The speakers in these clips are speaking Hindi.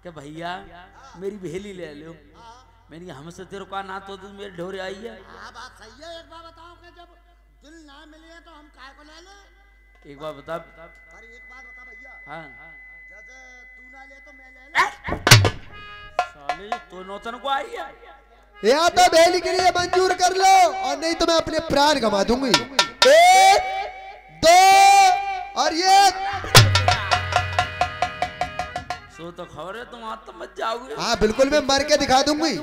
कि भैया मेरी भेली ले लो। मैंने हमसे तेरे का ना तो मेरे ढोरे आई है। हाँ बात सही है। एक बार बताओ कि जब दिल ना मिले तो हम काय को ले ले। एक बार बता। अरे एक बात बता भैया। हाँ जैसे तू ना ले तो मैं ले ले। साले तो नौतन को आई है। या तो बेली के लिए मंजूर कर लो और नहीं तो मैं अपने प्राण गंवा दूंगी। 1 2 और ये सो तो खबर है तुम आज तो मत जाओगे। हाँ बिल्कुल मैं मर के दिखा दूंगी।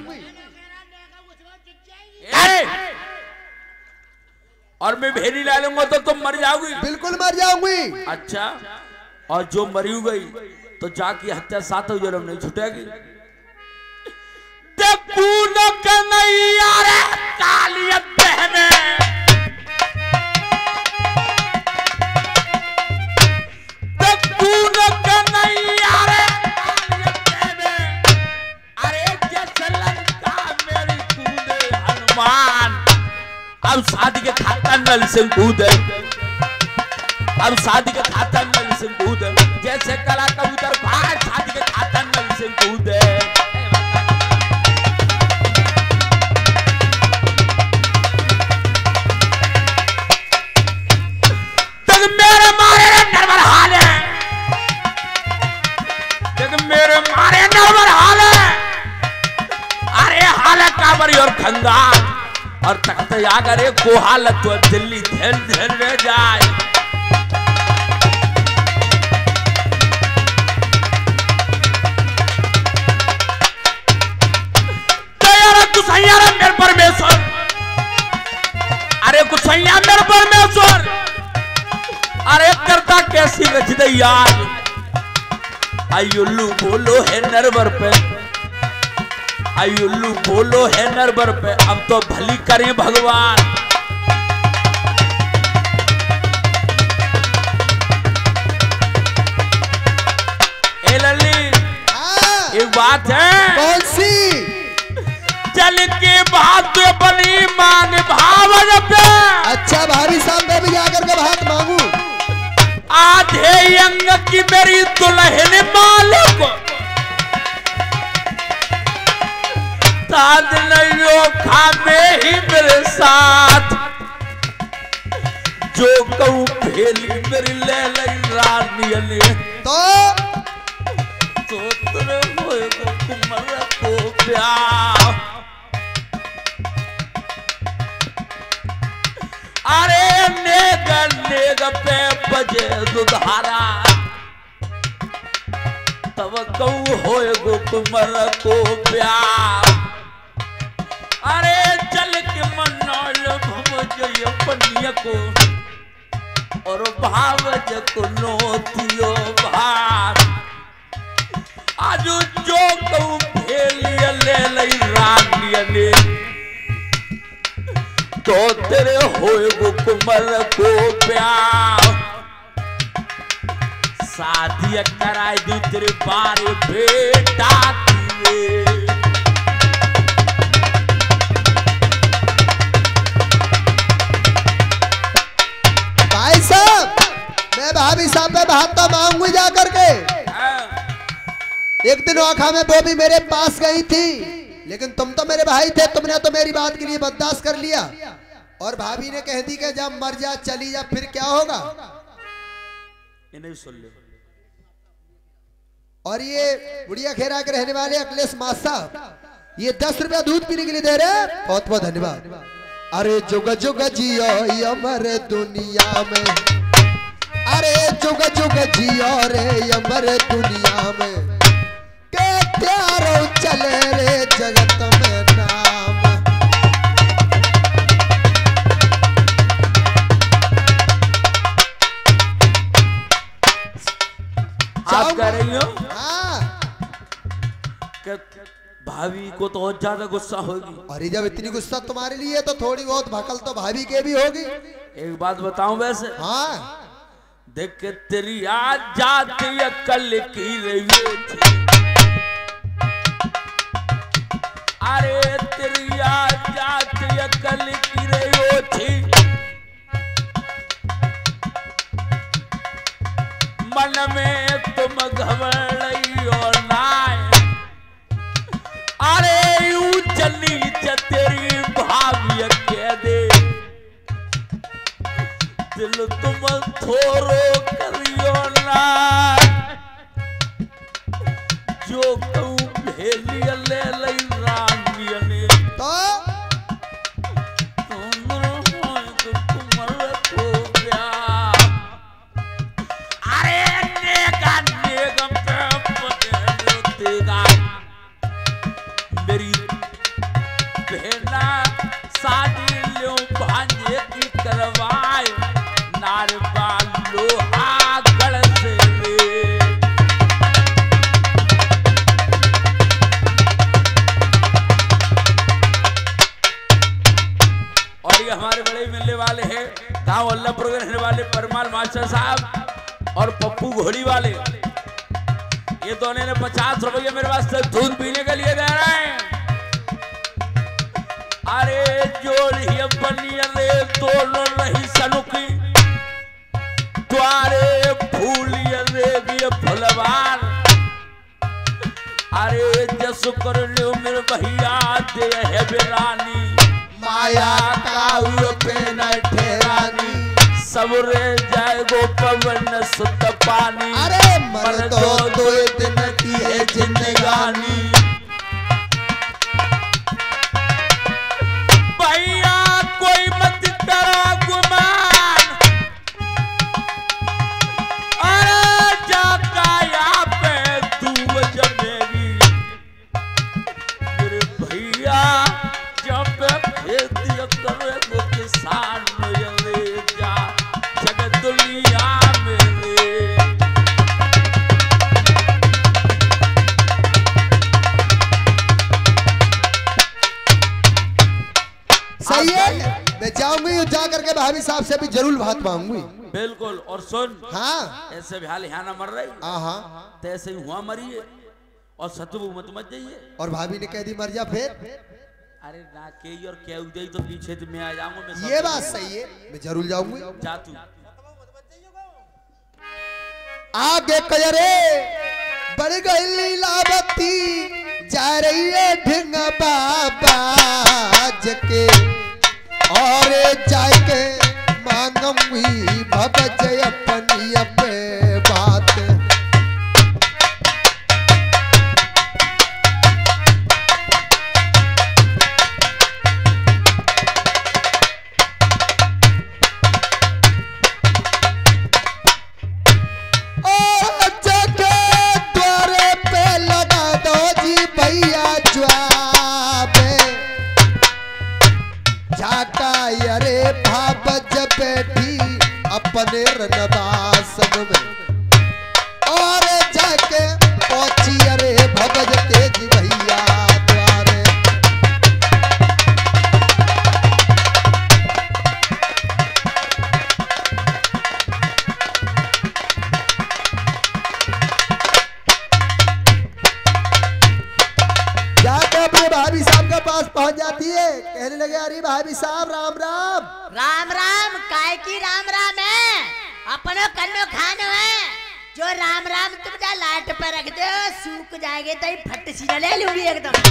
और मैं भेड़ी ला लूंगा तो तुम मर जाओगी। बिल्कुल मर जाऊंगी। अच्छा और जो मरी गई तो जाकी हत्या 7 जन्म नहीं छुटेगी। अब शादी के खाता नल से कूदे। अब शादी के खाता नल से कूदे। जैसे कला कबूतर भाग शादी के खाता नल से कूदे। तक मेरे मारे नरवर हाल है। तक मेरे मारे नरवर हाल है। अरे हाल है काबरी और खंगाल और तख्त अगर को हालत तो दिल्ली धैल धैल रह जाए। गुसैया मेरे परमेश्वर। अरे गुसैया मेरे परमेश्वर। अरे करता कैसी रच दे यार। आयुल्लू बोलो है नरवर पे। आयुल्लू बोलो है नरवर पे। अब तो भली करें भगवान। ए लल्ली एक बात है। कौन सी? चल के बात बनी मान भावन पे। अच्छा भाभी साहब मैं भी जाकर के बात मांगू। आधे अंग की मेरी दुल्हन मालिक साथ नहीं खाने ही मेरे साथ। जो कहूँ भेली मेरी ले लई रानी अली। तो तेरे होए कुमर को प्यार। अरे नेग नेग पे बजे दुधारा तब कहूँ होए गो कुमर को प्यार। अरे चल के मनोल भमजय पनिया को और भावज को नोतियो भार। आज जो कहूँ भेलिया ले लई रानिया ने तो तेरे होए गो कुमर को प्यार। शादी कराए दू तेरे बारे बेटा की। भाई साहब मैं भाभी साहब पे बात तो मांगू जा करके। एक दिन आखा में वो भी मेरे पास गई थी लेकिन तुम तो मेरे भाई थे। तुमने तो मेरी बात के लिए बर्दाश्त कर लिया और भाभी ने कह दी कि जब मर जा चली जा फिर क्या होगा। इन्हें सुन ले। और ये बुढ़िया खेरा के रहने वाले अखिलेश मासा ये 10 रुपया दूध पीने के लिए दे रहे। बहुत बहुत धन्यवाद। अरे जुग जुग जियो अमर दुनिया में। अरे जुग जुग जियो रे अमर दुनिया में। के प्यारो चले रे जगत में नाम। आप कह रही हो हाँ भाभी को तो और ज्यादा गुस्सा होगी। अरे जब इतनी गुस्सा तुम्हारे लिए तो थोड़ी बहुत भकल तो भाभी के भी होगी। एक बात बताऊं वैसे। हाँ देख के तेरी आज जाती अकल की रही थी। अरे तेरी आज जाती अकल की रही थी। मन में तुम घबराई और नाय तुम थोरो करियो ना जो कहूँ भेलिया ले लई रानिया ने तो तुमर हो गया अरे नेगा नेगम पे देगा मेरी बहना शादी लो भांजे की करवाए नारबा लोहा गढ़ से रे और ये हमारे बड़े मिलने वाले हैं गांव अल्लाहपुर के रहने वाले परमाल मास्टर साहब और पप्पू घोड़ी वाले ये दोनों ने 50 रुपये मेरे वास्ते दूध पीने के लिए दे रहे हैं अरे जोड़ी बनी रे दोनों नहीं सनुकी द्वारे फूलिय रे भी फुलवार अरे जस कर लो मेरे भैया दे है बेरानी माया काव्य पे न ठहरानी सबरे जाए गो पवन सुत पानी अरे मर दो दिन की है जिंदगानी भैया कोई मत करो गुमान अरे जाका यहाँ पे तू जमेगी मेरे भैया जब खेती करे वो किसान ले जा जगत दुनिया में सही है मैं जाऊंगी जा करके भाभी साहब से भी जरूर बात मांगूंगी बिल्कुल और सुन हाँ ऐसे भी हाल यहाँ ना मर रही हाँ तो ऐसे ही हुआ मरिए और सतबू मत जाइए और भाभी ने कह दी मर जा फिर अरे ना के और क्या उदय तो पीछे तो मैं आ जाऊंगा मैं ये बात सही है मैं जरूर जाऊंगी जा तू आगे कजरे बड़ी गई लीलावती जा रही है ढिंग बाबा के और जाके मांगूंगी भगज अपनी अपने बात अपने रनदासन में और जाके पहुंची अरे भगज तेज भैया द्वारे जाके अपने भाभी साहब के पास पहुंच जाती है कहने लगे अरे भाभी साहब राम राम राम राम काय की राम राम है अपनो कन्नो खानो है जो राम राम तुम जा लाइट पे रख दो सूख जाएंगे तो फट सीधा ले लूंगी एकदम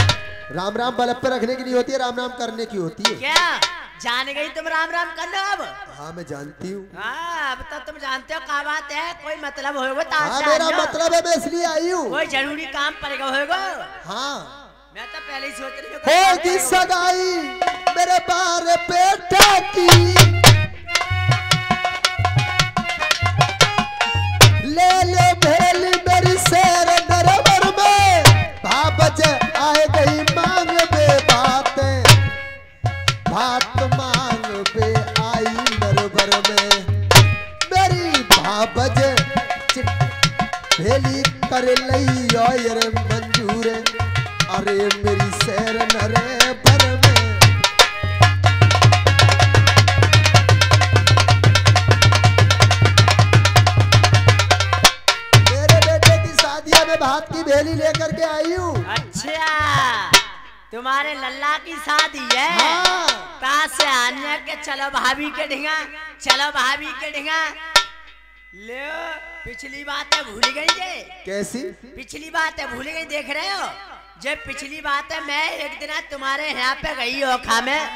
राम राम बल्ब पे रखने की नहीं होती है राम राम करने की होती है क्या जान गई तुम राम राम कर लो अब हाँ मैं जानती हूँ हाँ अब तो तुम जानते हो क्या बात है कोई मतलब होगा तो हाँ मेरा मतलब है मैं इसलिए आई हूँ कोई जरूरी काम पड़ेगा होगा हाँ मैं तो पहले ही सोच रही हूँ होगी सगाई मेरे बार बेटा की ले ले भेल मेरी शेर नरवर में भापच आए गई मांग बे बातें बात मांग बे आई नरवर में मेरी भापच भेली कर लई और मंजूर अरे मेरी शेर नरे पर में भात की भेली लेकर के आई हूँ। अच्छा तुम्हारे लल्ला की शादी है हाँ। कहाँ से आने के चलो भाभी के ढिंगा चलो भाभी के ढिंगा ले पिछली बात है भूल गई जे कैसी पिछली बात है भूल गई देख रहे हो जब पिछली बात है मैं एक दिन तुम्हारे यहाँ पे गई ओखा में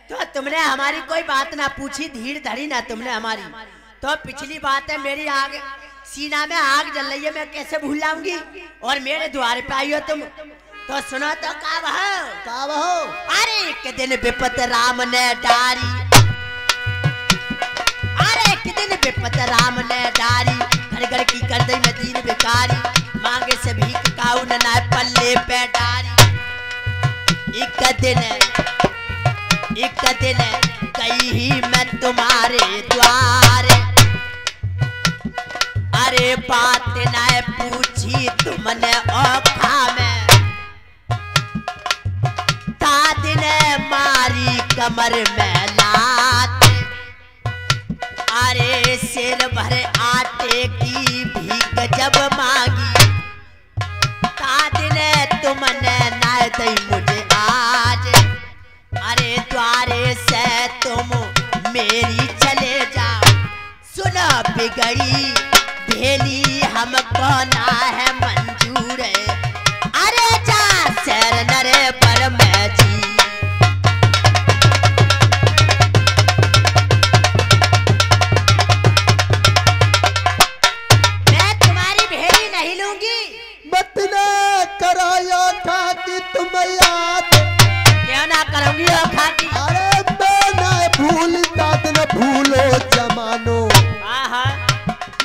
तो तुमने हमारी कोई बात ना पूछी धीर धरी ना तुमने हमारी तो पिछली बात है मेरी आग सीना में आग जल रही है, मैं कैसे भूल जाऊंगी। और मेरे द्वार पे आई हो तुम, तो सुनो तो का बहो। अरे एक दिन विपत राम ने डारी, अरे एक दिन विपत राम ने डारी, घर घर की कर दी मैं दीन बेकारी, मांगे से भीख काऊ न पल्ले पे डारी। एक दिन गई ही मैं तुम्हारे द्वारे, अरे बात न पूछी तुमने औखा में, दाद ने मारी कमर में लात, अरे सिर भरे आटे की भीख जब मांगी, दाद ने तुमने ना दी मुझे आज, अरे द्वारे से तुम मेरी चले जाओ। सुनो बिगड़ी भेली हमको ना है मंजूर, अरे जा शहर नरे पर मैं जी। मैं तुम्हारी भेली नहीं लूंगी। मत न कराया था कि तुम याद, क्यों ना करूंगी खाती। अरे मैं न भूलता न भूलो जमानो,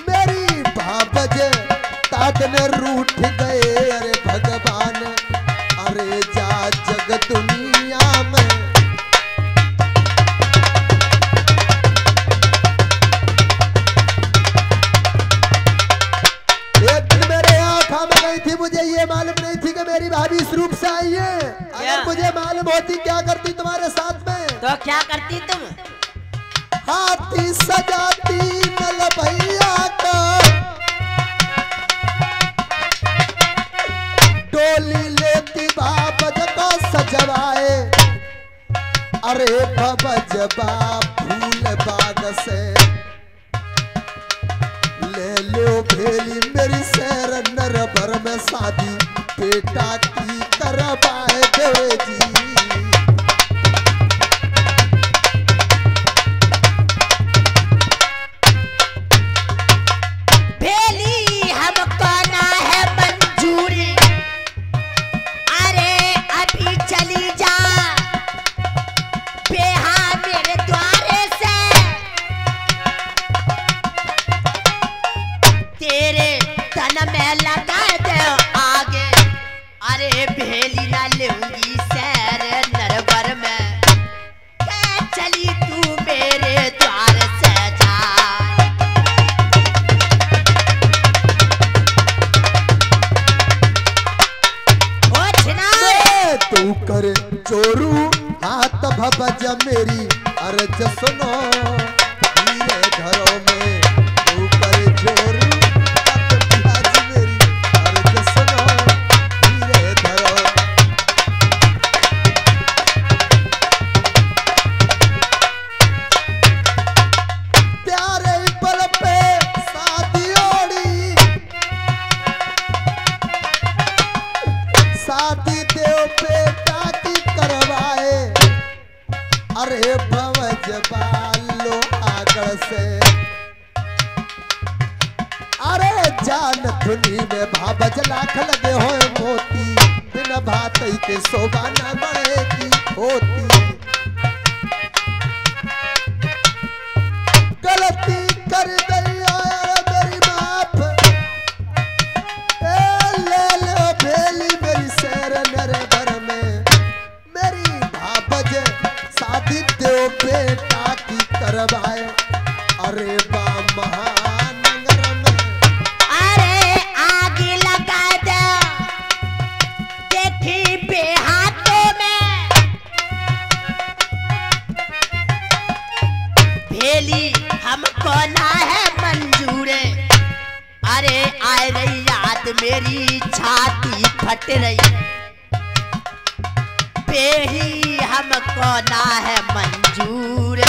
मेरी बाबजे ताद न रूठ गए, अरे भगवान अरे जा जग दुनिया में। एक दिन मेरे आँखा में गई थी, मुझे ये मालूम नहीं थी कि मेरी भाभी इस रूप से आई है। अगर मुझे मालूम होती क्या करती तुम्हारे साथ में। तो क्या करती तुम? हाथी सजाती नल भैया को, डोली लेती बाबज को सजवाए, अरे बाबज फूल बाग से ले लो भेली मेरी सैर नर भर में शादी बेटा की करवाए देवे जी। भेली हमको ना है मंजूरी, अरे अभी चली जा बेहा मेरे द्वारे से, तेरे तन में लगा दे आगे, अरे भेली ना लूंगी सैर नरबर में, चली तू मेरे द्वार से जा। तू कर चोरू हाथ भबज मेरी अर्ज सुनो, मेरे घरों में तू कर चोरू हाथ भबज मेरी अर्ज सुनो, मेरे घरों। प्यारे पल पे शादी ओढ़ी, शादी देव बेटा की करवाए, अरे भवज बालो आगड़ से, अरे जान धुनी में भावज लाख लगे हो मोती, बिन भात के शोभा न बढ़ेगी होती। गलती कर गई मेरी माफ, ले लो भेली मेरी सैर नरे भर में, मेरी भावज शादी देव बेटा की करवाए, अरे बा महानगर में। अरे आग लगा दे देखी बेहाथों में, भेली हमको ना है मंजूर, अरे आए रही याद मेरी छाती फट रही, बेही हमको ना है मंजूर,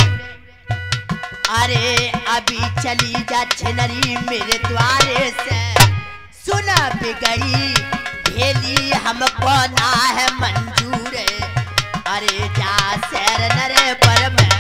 अरे अभी चली जा छिनरी मेरे द्वारे से। सुन बिगड़ी भेली हमको ना है मंजूर, अरे जा शहर नरे पर मैं।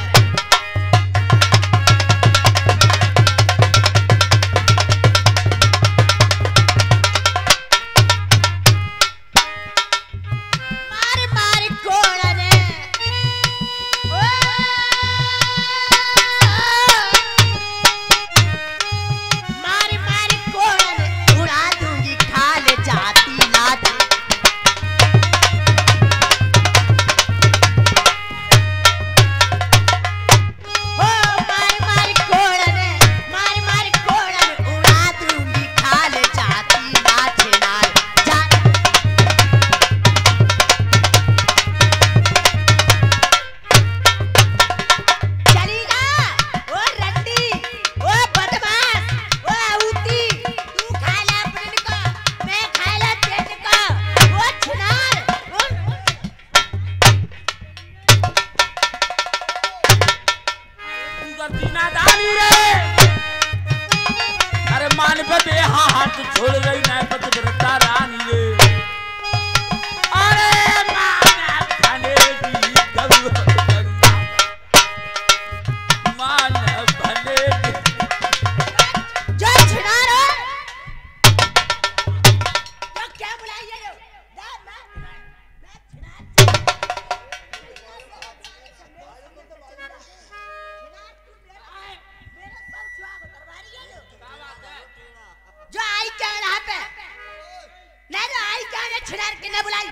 छिनार किन्ने बुलाई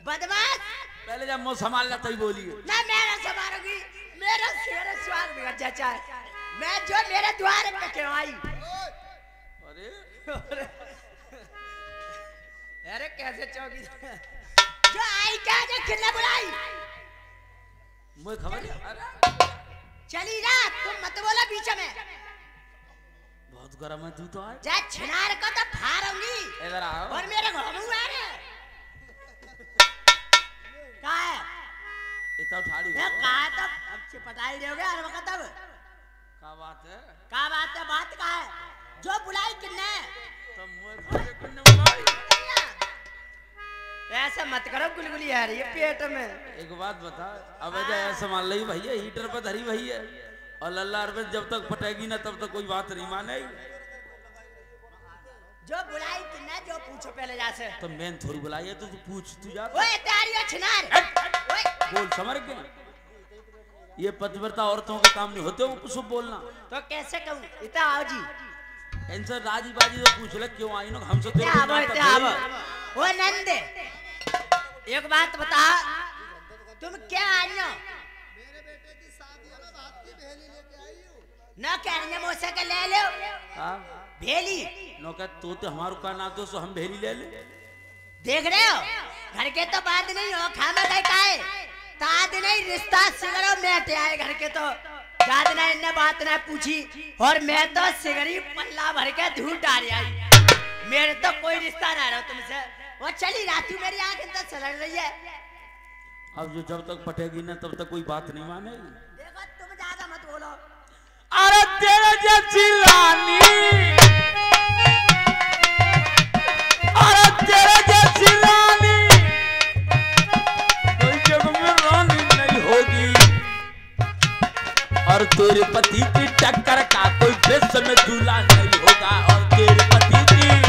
बदमाश पहले जब मुंह संभालना तभी बोलिए ना मेरा संभालोगी मेरा शेर स्वाग बिगड़ जाता है मैं जो मेरे द्वार पे क्यों आई अरे अरे कैसे चौकी जो आई क्या जो किन्ने बुलाई मुझे खबर है अरे चली जा तुम मत बोला बीच में बहुत गर्म है तू तो आज जा छिनार को तो फाड़ूंगी इधर आओ और मेरे घोमू आ रे का है इतना उठाड़ी ये का है तो अब चिपटाई दोगे हर वक्त अब क्या बात है बात का है जो बुलाई किन्ने तो मुझे खबर है किन्ने बुलाई ऐसा मत करो गुलगुली यार ये पेट में एक बात बता अब ऐसा मान ली भैया हीटर पर धरी भई है और लल्ला अरविंद जब तक पटेगी ना तब तक कोई बात नहीं मानेगी जो बुलाई किन्ने जो पूछो पहले जा से तो मैंने थोड़ी बुलाई है तो तू पूछ तू जा ओए तारियो छिनार ओए बोल समझ के ये पतिव्रता औरतों के काम नहीं होते वो शुभ बोलना तो कैसे कहूं इतना आओ जी इनसे राजी बाजी तो पूछ ले क्यों आई ना हमसे तेरे को नाटक आओ है। ओ नंद एक बात बता तुम क्या आई हो मेरे बेटे की शादी है मैं भात की भेली लेके आई हूँ ना कहने मोसे के ले लो हाँ भेली नो कह तो हमारो का ना तो सो हम भेली ले ले देख रहे हो घर के तो बात नहीं हो खाना कहीं का है ताद नहीं रिश्ता सिगरो मेटे आए घर के तो जाद नहीं इन्ने बात ना पूछी और मैं तो सिगरी पल्ला भर के धूल डाल आई मेरे तो कोई रिश्ता ना रहा तुमसे वो चली रातू मेरी आंख अंदर सलड़ रही है अब जो जब तक पटेगी ना तब तक कोई बात नहीं मानेगी देखो तुम ज्यादा मत बोलो अरे तेरे जैसी रानी अरे तेरे जैसी रानी कोई जग में रानी नहीं होगी और तेरे पति की टक्कर का कोई विश्व में दूल्हा नहीं होगा और तेरे पति की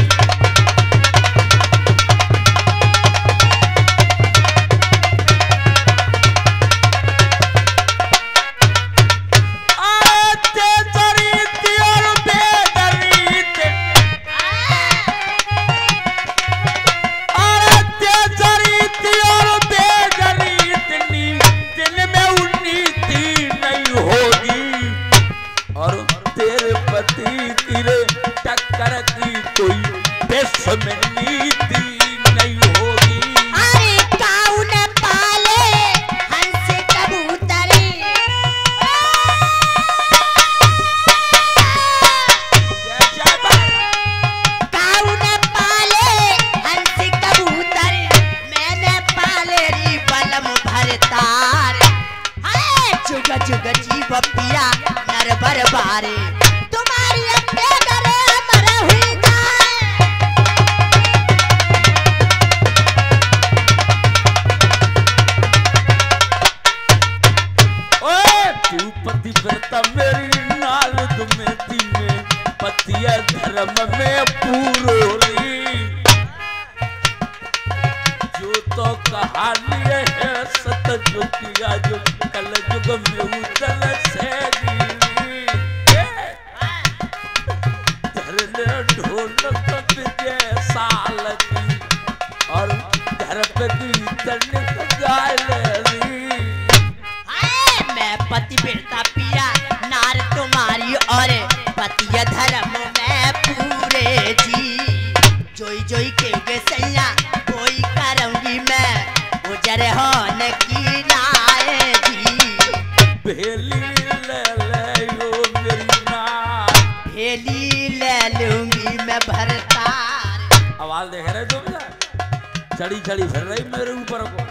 चढ़ी चढ़ी फिर रही मेरे ऊपर को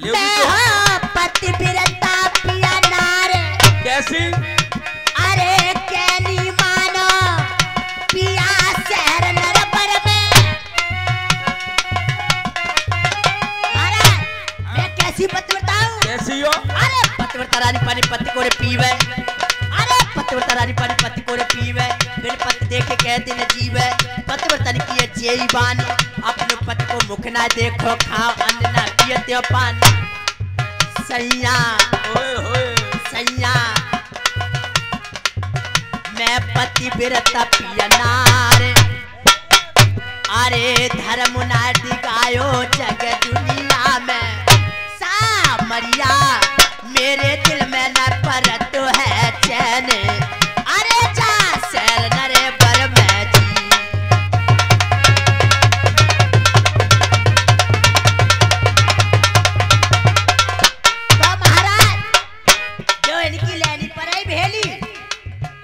ले पति बिरता पिया नार कैसी अरे कैनी मानो पिया शहर नरबर में अरे मैं कैसी पति बताऊं कैसी हो अरे पतिव्रता रानी पानी पति को रे पीवे अरे पतिव्रता रानी पानी पति को रे पीवे बिन पति देखे कहते न जीवे पतिव्रता की है जेईबान अपने पति को मुख ना देखो खाओ अन्न ना पियते हो पानी सैया ओए होए सैया मैं पति बिरता पिया नार अरे धर्म ना दिखायो जग दुनिया में सामरिया मेरे दिल में न परत है चैन अरे जा शहर नरे पर मैं जी तो महाराज जो इनकी लेनी पर है भेली।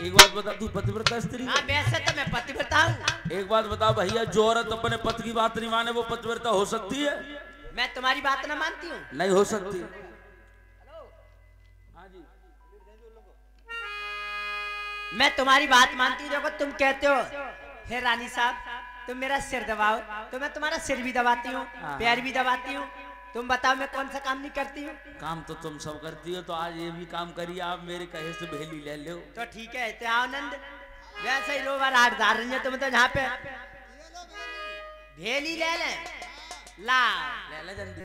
एक बात बता, तू पतिव्रता स्त्री? हाँ वैसे तो मैं पतिव्रता हूँ। एक बात बता भैया, जो औरत अपने पति की बात नहीं माने वो पतिव्रता हो सकती है? मैं तुम्हारी बात ना मानती हूँ। नहीं हो सकती। मैं तुम्हारी बात मानती हूँ। देखो तुम कहते हो हे रानी साहब तुम मेरा सिर दबाओ तो मैं तुम्हारा सिर भी दबाती हूँ पैर भी दबाती हूँ। तुम बताओ मैं कौन सा काम नहीं करती हूँ? काम तो तुम सब करती हो, तो आज ये भी काम करिए आप, मेरे कहे से भेली ले लो। तो ठीक है तो आनंद वैसे ही लो बार आठ दार रही तुम तो यहाँ पे भेली ले ले ला ले ले जल्दी।